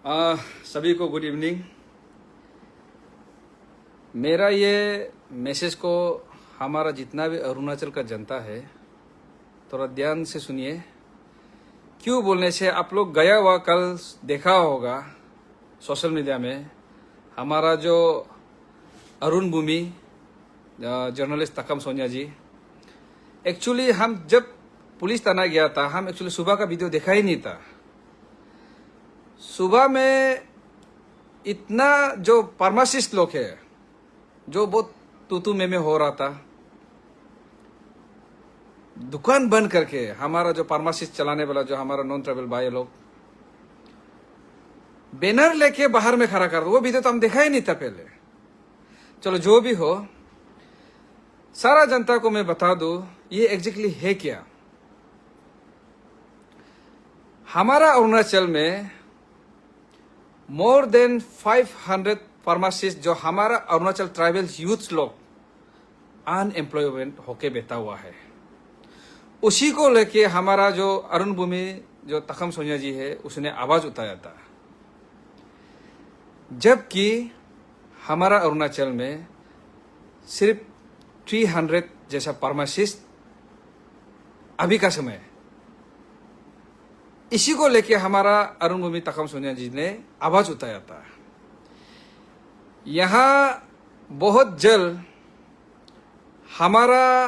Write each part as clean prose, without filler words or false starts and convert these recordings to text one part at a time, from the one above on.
सभी को good evening. मेरा ये मैसेज को हमारा जितना भी अरुणाचल का जनता है थोड़ा ध्यान से सुनिए। क्यों बोलने से आप लोग गया हुआ कल देखा होगा सोशल मीडिया में हमारा जो अरुण भूमि जर्नलिस्ट तकम सोनिया जी, एक्चुअली हम जब पुलिस थाना गया था, हम एक्चुअली सुबह का वीडियो देखा ही नहीं था। सुबह में इतना जो फार्मासिस्ट लोग है जो बहुत तू में हो रहा था, दुकान बंद करके हमारा जो फार्मासिस्ट चलाने वाला जो हमारा नॉन ट्रेवल भाई लोग बैनर लेके बाहर में खड़ा कर दो, वो वीडियो तो हम देखा ही नहीं था पहले। चलो जो भी हो, सारा जनता को मैं बता दूं ये एग्जैक्टली है क्या। हमारा अरुणाचल में मोर देन 500 फार्मासिस्ट जो हमारा अरुणाचल ट्राइबल यूथ लोग अनएम्प्लॉयमेंट होके बैठा हुआ है, उसी को लेके हमारा जो अरुण भूमि जो तखम सोनिया जी है उसने आवाज उठाया था। जबकि हमारा अरुणाचल में सिर्फ 300 जैसा फार्मासिस्ट अभी का समय, इसी को लेके हमारा अरुण भूमि तखम सोनिया जी ने आवाज उठाया था। यहाँ बहुत जल्द हमारा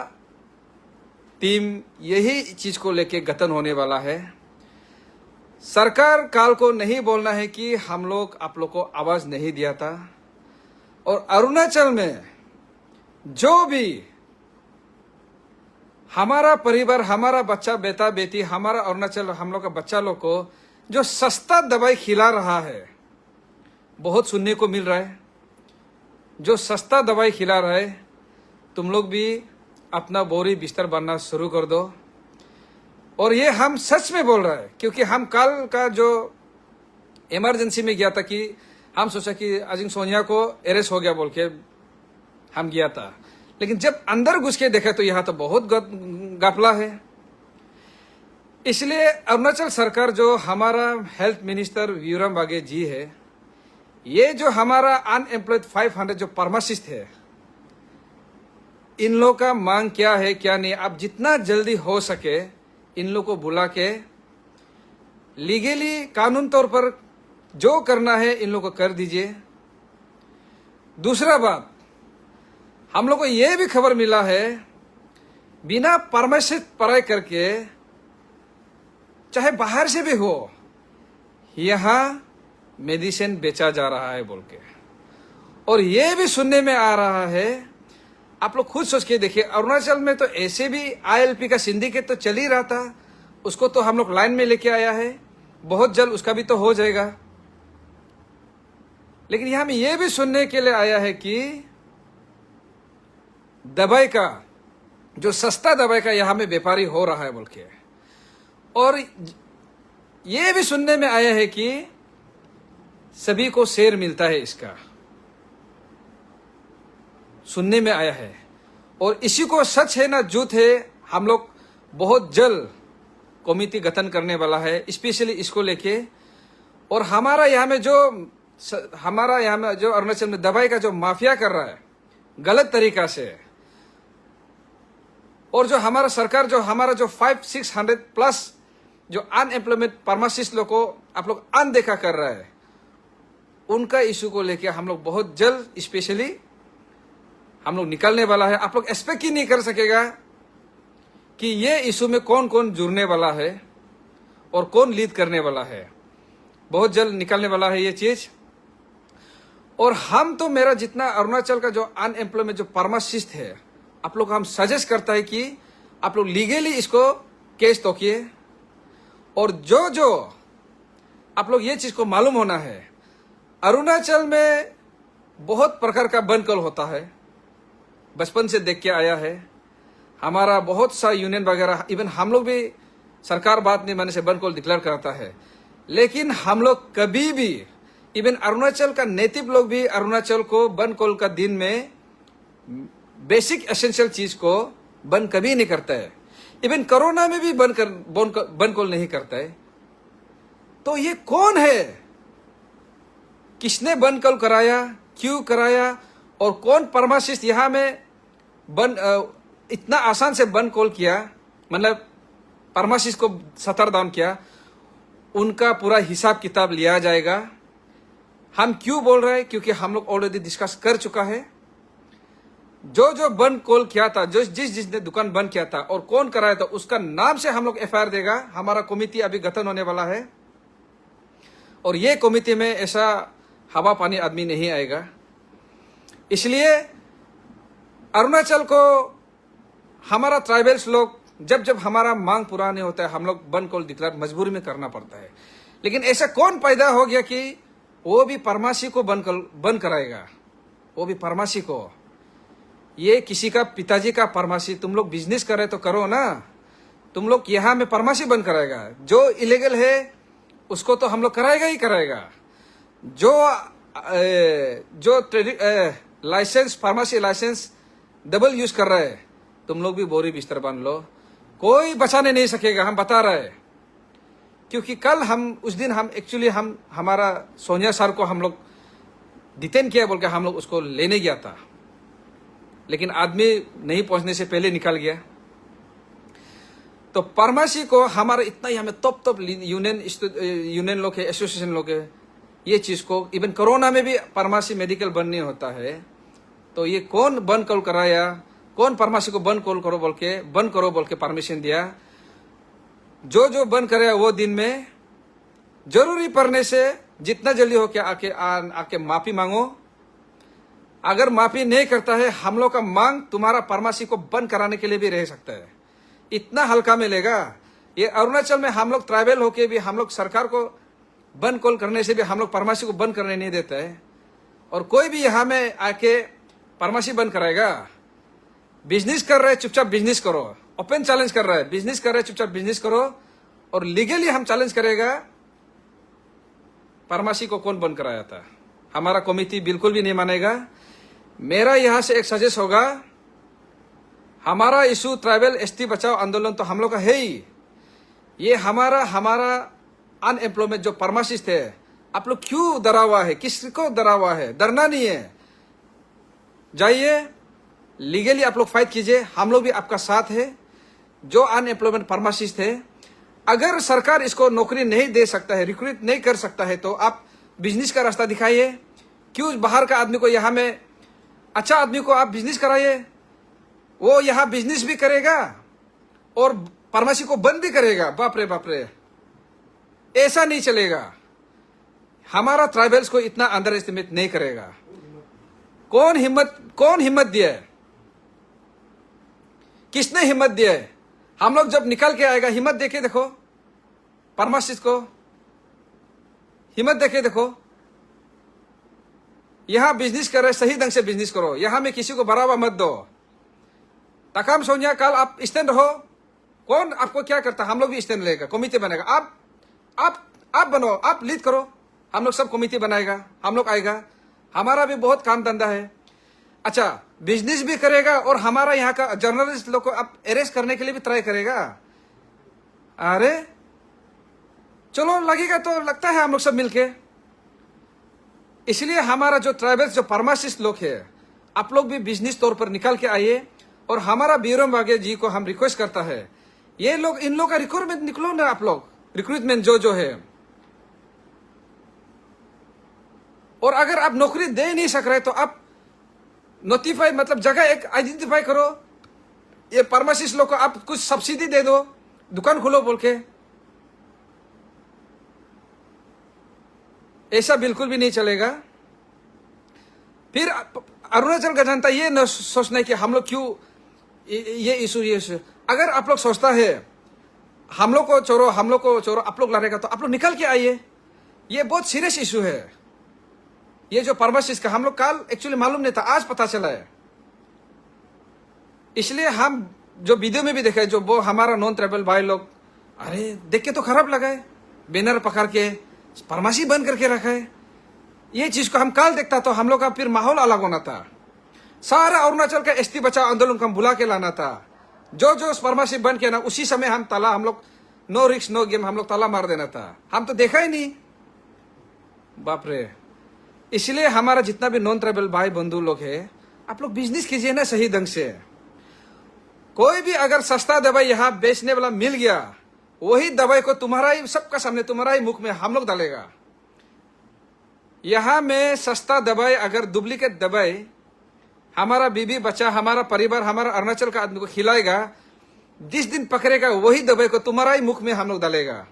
टीम यही चीज को लेके गठन होने वाला है। सरकार काल को नहीं बोलना है कि हम लोग आप लोग को आवाज नहीं दिया था, और अरुणाचल में जो भी हमारा परिवार, हमारा बच्चा, बेटा बेटी, हमारा अरुणाचल हम लोग का बच्चा लोग को जो सस्ता दवाई खिला रहा है, बहुत सुनने को मिल रहा है। जो सस्ता दवाई खिला रहा है, तुम लोग भी अपना बोरी बिस्तर बनना शुरू कर दो। और ये हम सच में बोल रहा है, क्योंकि हम कल का जो इमरजेंसी में गया था कि हम सोचा कि अजिंग सोनिया को अरेस्ट हो गया बोल के हम गया था, लेकिन जब अंदर घुस के देखा तो यहाँ तो बहुत गपला है। इसलिए अरुणाचल सरकार जो हमारा हेल्थ मिनिस्टर वीरम बागे जी है, ये जो हमारा अनएम्प्लॉयड 500 जो फार्मासिस्ट है, इन लोगों का मांग क्या है क्या नहीं, आप जितना जल्दी हो सके इन लोगों को बुला के लीगली कानून तौर पर जो करना है इन लोगों को कर दीजिए। दूसरा बात, हम लोग को यह भी खबर मिला है बिना फार्मासिस्ट पढ़ाई करके, चाहे बाहर से भी हो, यहाँ मेडिसिन बेचा जा रहा है बोल के। और ये भी सुनने में आ रहा है, आप लोग खुद सोच के देखिए, अरुणाचल में तो ऐसे भी ILP का सिंडिकेट तो चल ही रहा था, उसको तो हम लोग लाइन में लेके आया है, बहुत जल्द उसका भी तो हो जाएगा। लेकिन यहां में ये भी सुनने के लिए आया है कि दवाई का जो सस्ता दवाई का यहां में व्यापारी हो रहा है बोल के। और ये भी सुनने में आया है कि सभी को शेयर मिलता है, इसका सुनने में आया है। और इसी को सच है ना झूठ है, हम लोग बहुत जल्द कमेटी गठन करने वाला है स्पेशली इसको लेके। और हमारा यहाँ में जो अरुणाचल में दवाई का जो माफिया कर रहा है गलत तरीका से, और जो हमारा सरकार जो हमारा जो 500-600 प्लस जो अनएम्प्लॉयमेंट फार्मासिस्ट लोग को आप लोग अनदेखा कर रहा है, उनका इशू को लेके हम लोग बहुत जल्द स्पेशली हम लोग निकलने वाला है। आप लोग एक्सपेक्ट ही नहीं कर सकेगा कि ये इशू में कौन कौन जुड़ने वाला है और कौन लीड करने वाला है। बहुत जल्द निकलने वाला है ये चीज। और हम तो मेरा जितना अरुणाचल का जो अनएम्प्लॉयमेंट जो फार्मासिस्ट है, आप लोग हम सजेस्ट करता है कि आप लोग लीगली इसको केस तोकिए। और जो आप लोग ये चीज को मालूम होना है, अरुणाचल में बहुत प्रकार का बनकल होता है, बचपन से देख के आया है। हमारा बहुत सा यूनियन वगैरह, इवन हम लोग भी सरकार बात नहीं मानने से बनकल डिक्लेयर करता है, लेकिन हम लोग कभी भी, इवन अरुणाचल का नेटिव लोग भी अरुणाचल को बनकल का दिन में बेसिक एसेंशियल चीज को बंद कभी नहीं करता है। इवन कोरोना में भी बंद कॉल नहीं करता है। तो ये कौन है किसने बंद कॉल कराया, क्यों कराया, और कौन फार्मासिस्ट यहाँ में इतना आसान से बंद कॉल किया, मतलब फार्मासिस्ट को सतर डाउन किया, उनका पूरा हिसाब किताब लिया जाएगा। हम क्यों बोल रहे हैं, क्योंकि हम लोग ऑलरेडी डिस्कस कर चुका है। जो बंद कॉल किया था, जिसने दुकान बंद किया था और कौन कराया था, उसका नाम से हम लोग एफआईआर देगा। हमारा कमेटी अभी गठन होने वाला है और ये कमेटी में ऐसा हवा पानी आदमी नहीं आएगा। इसलिए अरुणाचल को हमारा ट्राइबल्स लोग जब हमारा मांग पूरा नहीं होता है, हम लोग बंद कॉल डिक्लेयर मजबूरी में करना पड़ता है। लेकिन ऐसा कौन पैदा हो गया कि वो भी फार्मेसी को बंद कराएगा, वो भी फार्मेसी को। ये किसी का पिताजी का फार्मेसी, तुम लोग बिजनेस कर रहे तो करो ना, तुम लोग यहाँ में फार्मेसी बंद कराएगा। जो इलीगल है उसको तो हम लोग कराएगा ही कराएगा। जो licence, pharmacy licence double use कर रहा है, तुम लोग भी बोरी बिस्तर बांध लो, कोई बचाने नहीं सकेगा, हम बता रहे हैं। क्योंकि कल उस दिन हमारा सोनिया सर को हम लोग डिटेन किया बोल के हम लोग उसको लेने गया था, लेकिन आदमी नहीं पहुंचने से पहले निकल गया। तो फार्मेसी को हमारा इतना ही हमें टॉप यूनियन लोग है, एसोसिएशन लोग है, ये चीज को इवन कोरोना में भी फार्मेसी मेडिकल बंद नहीं होता है। तो ये कौन बंद कॉल कराया, कौन फार्मेसी को बंद करो बोल के परमिशन दिया। जो बंद कराया वो दिन में जरूरी पड़ने से जितना जल्दी हो के आके माफी मांगो। अगर माफी नहीं करता है, हम लोग का मांग तुम्हारा फार्मेसी को बंद कराने के लिए भी रह सकता है। इतना हल्का मिलेगा। ये अरुणाचल में हम लोग ट्राइबल होके भी हम लोग सरकार को बंद कॉल करने से भी हम लोग फार्मेसी को बंद करने नहीं देता है। और कोई भी यहाँ में आके फार्मेसी बंद कराएगा। बिजनेस कर रहे चुपचाप बिजनेस करो, ओपन चैलेंज कर रहा है, बिजनेस कर रहे चुपचाप बिजनेस करो। और लीगली हम चैलेंज करेगा फार्मेसी को कौन बंद कराया था। हमारा कमेटी बिल्कुल भी नहीं मानेगा। मेरा यहां से एक सजेस्ट होगा, हमारा इशू ट्राइबल एसटी बचाओ आंदोलन तो हम लोग का है ही। ये हमारा अनएम्प्लॉयमेंट जो फार्मासिस्ट है, आप लोग क्यों डरा हुआ है, किसको डरा हुआ है? डरना नहीं है, जाइए लीगली आप लोग फाइट कीजिए, हम लोग भी आपका साथ है। जो अनएम्प्लॉयमेंट फार्मासिस्ट है, अगर सरकार इसको नौकरी नहीं दे सकता है, रिक्रूट नहीं कर सकता है, तो आप बिजनेस का रास्ता दिखाइए। क्यों बाहर का आदमी को यहाँ में, अच्छा आदमी को आप बिजनेस कराइए, वो यहाँ बिजनेस भी करेगा और फार्मेसी को बंद भी करेगा। बाप रे बाप रे, ऐसा नहीं चलेगा। हमारा ट्राइबल्स को इतना अंडर एस्टिमेट नहीं करेगा। कौन हिम्मत दिया है, किसने हिम्मत दिया है? हम लोग जब निकल के आएगा, हिम्मत देखे देखो, फार्मासिस्ट को हिम्मत देखे देखो। यहां बिजनेस कर रहे, सही ढंग से बिजनेस करो, यहां में किसी को बढ़ावा मत दो। तकाम सोनिया, कल आप स्टैंड रहो, कौन आपको क्या करता, हम लोग भी स्टैंड लेगा, कमेटी बनेगा। आप बनो, आप लीड करो, हम लोग सब कमेटी बनाएगा, हम लोग आएगा। हमारा भी बहुत काम धंधा है। अच्छा, बिजनेस भी करेगा और हमारा यहाँ का जर्नलिस्ट लोग को आप अरेस्ट करने के लिए भी ट्राई करेगा। अरे चलो, लगेगा तो लगता है हम लोग सब मिलके। इसलिए हमारा जो ट्राइबल्स, जो फार्मासिस्ट लोग है, आप लोग भी बिजनेस तौर पर निकल के आइए। और हमारा बीरम बागे जी को हम रिक्वेस्ट करता है, ये लोग, इन लोग का रिक्रूटमेंट निकलो ना आप लोग, रिक्रूटमेंट जो है। और अगर आप नौकरी दे नहीं सक रहे तो आप नोटिफाई, मतलब जगह एक आइडेंटिफाई करो। ये फार्मासिस्ट लोग को आप कुछ सब्सिडी दे दो, दुकान खोलो बोल के। ऐसा बिल्कुल भी नहीं चलेगा। फिर अरुणाचल का जनता ये न सोचना है कि हम लोग क्यों ये इशू। अगर आप लोग सोचता है हम लोग को चोरो आप लोग लड़ेगा, तो आप लोग निकल के आइए। ये बहुत सीरियस इशू है। ये जो फार्मासिस्ट का हम लोग कल एक्चुअली मालूम नहीं था, आज पता चला है। इसलिए हम जो वीडियो में भी देखा है, जो वो हमारा नॉन ट्राइबल भाई लोग, अरे देख के तो खराब लगा है, बैनर पकड़ के फार्मेसी बंद करके रखा है। ये चीज को हम कल देखता तो हम लोग का फिर माहौल अलग होना था। सारा अरुणाचल का एसटी बचाओ आंदोलन को हम बुला के लाना था। जो फार्मेसी बंद किया ना, उसी समय हम लोग नो रिस्क नो गेम, हम लोग ताला मार देना था। हम तो देखा ही नहीं। बाप रे, इसलिए हमारा जितना भी नॉन ट्राइबल भाई बंधु लोग है, आप लोग बिजनेस कीजिए ना सही ढंग से। कोई भी अगर सस्ता दवाई यहाँ बेचने वाला मिल गया, वही दवाई को तुम्हारा ही सबका सामने, तुम्हारा ही मुख में हम लोग डालेगा। यहाँ में सस्ता दवाई अगर डुप्लीकेट दवाई हमारा बीबी बच्चा, हमारा परिवार, हमारा अरुणाचल का आदमी को खिलाएगा, जिस दिन पकड़ेगा वही दवाई को तुम्हारा ही मुख में हम लोग डालेगा।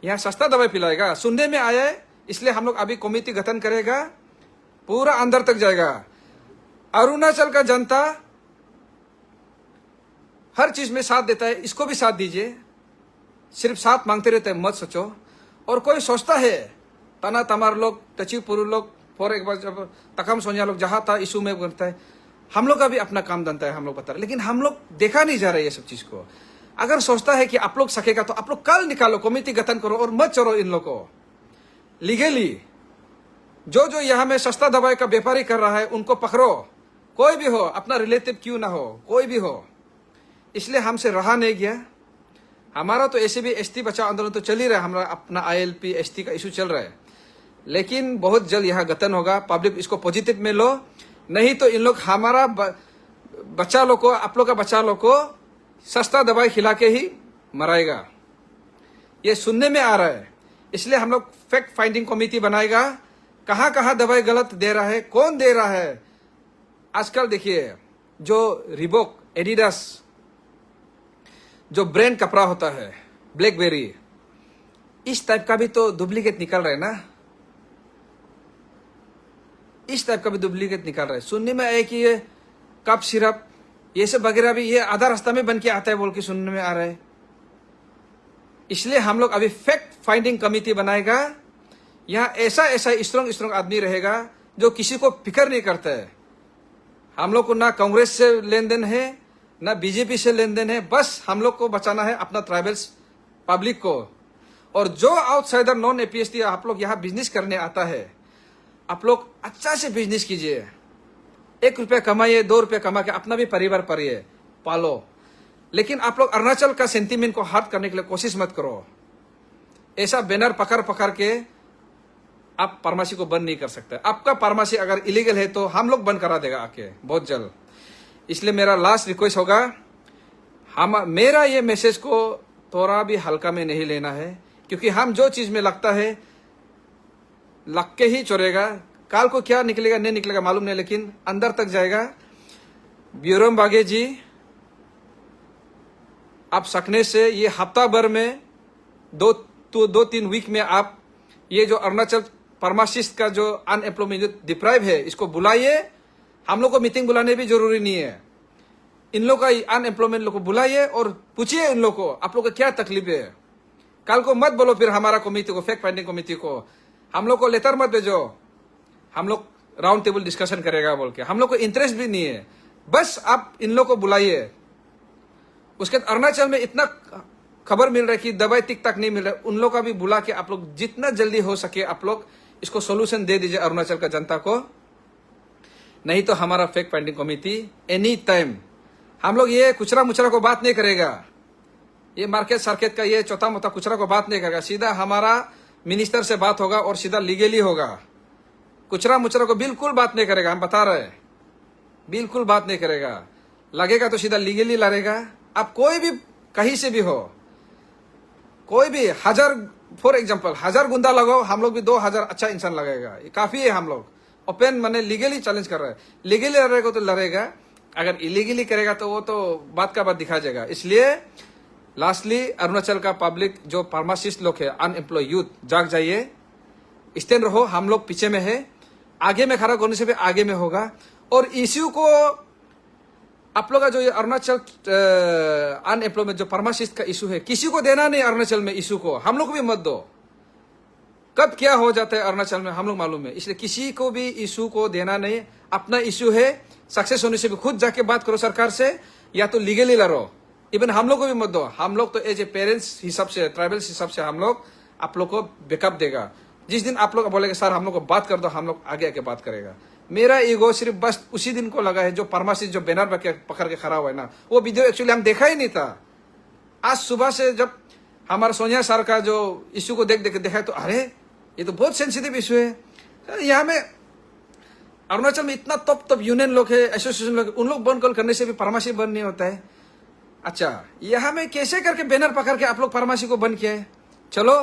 यहाँ सस्ता दवाई पिलाएगा। सुनने में आया है, इसलिए हम लोग अभी कमेटी गठन करेगा, पूरा अंदर तक जाएगा। अरुणाचल का जनता हर चीज में साथ देता है, इसको भी साथ दीजिए। सिर्फ साथ मांगते रहते हैं, मत सोचो। और कोई सोचता है तना तमार लोग, टची पुरु लोग, फॉर एक बार जब तकम सोनिया लोग जहां था इशू में करता है, हम लोग का भी अपना काम धंधा है, हम लोग बता रहे, लेकिन हम लोग देखा नहीं जा रहा है ये सब चीज को। अगर सोचता है कि आप लोग सकेगा तो आप लोग कल निकालो, कमेटी गठन करो और मत चलो इन लोग को लीगली। जो यहाँ में सस्ता दवाई का व्यापारी कर रहा है उनको पकड़ो, कोई भी हो, अपना रिलेटिव क्यों ना हो, कोई भी हो। इसलिए हमसे रहा नहीं गया। हमारा तो ऐसे भी एसटी बचाओ आंदोलन तो चल ही रहा है, हमारा अपना ILP ST का इशू चल रहा है, लेकिन बहुत जल्द यहाँ गठन होगा। पब्लिक इसको पॉजिटिव में लो, नहीं तो इन लोग हमारा बच्चा लोग को, आप लोग का बच्चा लोग को सस्ता दवाई खिला के ही मराएगा, ये सुनने में आ रहा है। इसलिए हम लोग फैक्ट फाइंडिंग कमेटी बनाएगा, कहाँ कहाँ दवाई गलत दे रहा है, कौन दे रहा है। आजकल देखिए जो रिबॉक, एडिडास, जो ब्रांड कपड़ा होता है, ब्लैकबेरी, इस टाइप का भी तो डुप्लीकेट निकल रहा है ना, इस टाइप का भी डुप्लीकेट निकल रहा है। सुनने में आया कि ये कप सिरप, ये सब वगैरह भी ये आधा रास्ता में बन के आता है बोल के सुनने में आ रहा है। इसलिए हम लोग अभी फैक्ट फाइंडिंग कमेटी बनाएगा। यहाँ ऐसा ऐसा स्ट्रॉन्ग आदमी रहेगा जो किसी को फिक्र नहीं करता है। हम लोग को ना कांग्रेस से लेन देन है, ना बीजेपी से लेन देन है, बस हम लोग को बचाना है अपना ट्राइबल्स पब्लिक को। और जो आउटसाइडर नॉन APST आप लोग यहाँ बिजनेस करने आता है, आप लोग अच्छा से बिजनेस कीजिए, 1 रुपया कमाइए, 2 रुपया कमा के अपना भी परिवार पालो। लेकिन आप लोग अरुणाचल का सेंटीमेंट को हर्ट करने के लिए कोशिश मत करो। ऐसा बैनर पकड़ के आप फार्मेसी को बंद नहीं कर सकते। आपका फार्मेसी अगर इलीगल है तो हम लोग बंद करा देगा आके बहुत जल्द। इसलिए मेरा लास्ट रिक्वेस्ट होगा, मेरा ये मैसेज को थोड़ा भी हल्का में नहीं लेना है, क्योंकि हम जो चीज में लगता है लग के ही चोरेगा। काल को क्या निकलेगा नहीं निकलेगा मालूम नहीं, लेकिन अंदर तक जाएगा। ब्यूरम बागे जी, आप सकने से ये हफ्ता भर में 2-3 वीक में आप ये जो अरुणाचल फार्मासिस्ट का जो अनएम्प्लॉयमेंट डिप्राइव है, इसको बुलाइए। हम लोग को मीटिंग बुलाने भी जरूरी नहीं है, इन लोग का अनएम्प्लॉयमेंट लोग को बुलाइए और पूछिए इन लोग को आप लोग को क्या तकलीफ है। कल को मत बोलो फिर हमारा कमेटी को, फैक्ट फाइंडिंग कमेटी को, हम लोग को लेटर मत भेजो, हम लोग राउंड टेबल डिस्कशन करेगा बोल के। हम लोग को इंटरेस्ट भी नहीं है, बस आप इन लोग को बुलाइए। उसके बाद अरुणाचल में इतना खबर मिल रहा है कि दवाई टिक तक नहीं मिल रहा है, उन लोग का भी बुला के आप लोग जितना जल्दी हो सके आप लोग इसको सोल्यूशन दे दीजिए अरुणाचल का जनता को। नहीं तो हमारा fact finding committee any time, हम लोग ये कुचरा मुचरा को बात नहीं करेगा, ये मार्केट सर्केट का ये चौथा मोटा कुचरा को बात नहीं करेगा। सीधा हमारा मिनिस्टर से बात होगा और सीधा लीगली होगा। कुचरा मुचरा को बिल्कुल बात नहीं करेगा, हम बता रहे हैं, बिल्कुल बात नहीं करेगा। लगेगा तो सीधा लीगली लड़ेगा। आप कोई भी कहीं से भी हो, कोई भी 1000 फॉर एग्जांपल 1000 गुंडा लगाओ, हम लोग भी 2000 अच्छा इंसान लगेगा, ये काफी है। हम लोग ओपन माने लीगली चैलेंज कर रहे हैं। लीगली लड़ेगा तो लड़ेगा, अगर इलीगली करेगा तो वो तो बात का बात दिखा जाएगा। इसलिए लास्टली अरुणाचल का पब्लिक जो फार्मासिस्ट लोग है, अनएम्प्लॉय यूथ, जाग जाइए, स्टैंड रहो। हम लोग पीछे में है, आगे में खड़ा होने से भी आगे में होगा। और इश्यू को आप लोग का जो ये अरुणाचल अनएम्प्लॉयमेंट जो फार्मासिस्ट का इशू है, किसी को देना नहीं अरुणाचल में इशू को, हम लोग को भी मत दो। कब क्या हो जाता है अरुणाचल में हम लोग मालूम है, इसलिए किसी को भी इशू को देना नहीं। अपना इशू है, सक्सेस होने से भी खुद जाके बात करो सरकार से, या तो लीगली लड़ो। इवन हम लोग को भी मत दो। हम लोग तो एज ए पेरेंट्स हिसाब से, ट्राइबल्स हिसाब से हम लोग आप लोग को बैकअप देगा। जिस दिन आप लोग बोलेंगे सर हम लोग को बात कर दो, हम लोग आगे आके बात करेगा। मेरा ईगो सिर्फ बस उसी दिन को लगा है जो फार्मासिस्ट जो बैनर पकड़ के खड़ा हुआ है ना, वो वीडियो एक्चुअली हम देखा ही नहीं था। आज सुबह से जब हमारा सोनिया सर का जो इश्यू को देख देखा तो अरे ये तो बहुत सेंसिटिव इशू है, यहाँ में अरुणाचल में इतना टॉप यूनियन लोग है, एसोसिएशन लोग, उन लोग बंद कॉल करने से भी फार्मेसी बंद नहीं होता है। अच्छा, यहाँ में कैसे करके बैनर पकड़ के आप लोग फार्मेसी को बंद किया है? चलो,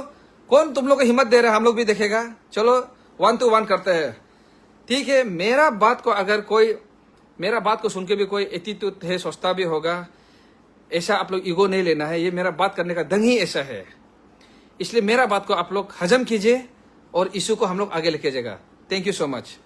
कौन तुम लोग को हिम्मत दे रहा है, हम लोग भी देखेगा। चलो 1 to 1 करते हैं, ठीक है। मेरा बात को सुन के भी कोई एटीट्यूड है, सोचता भी होगा, ऐसा आप लोग ईगो नहीं लेना है। ये मेरा बात करने का ढंग ही ऐसा है, इसलिए मेरा बात को आप लोग हजम कीजिए और इशू को हम लोग आगे लेके जाएगा। Thank you so much.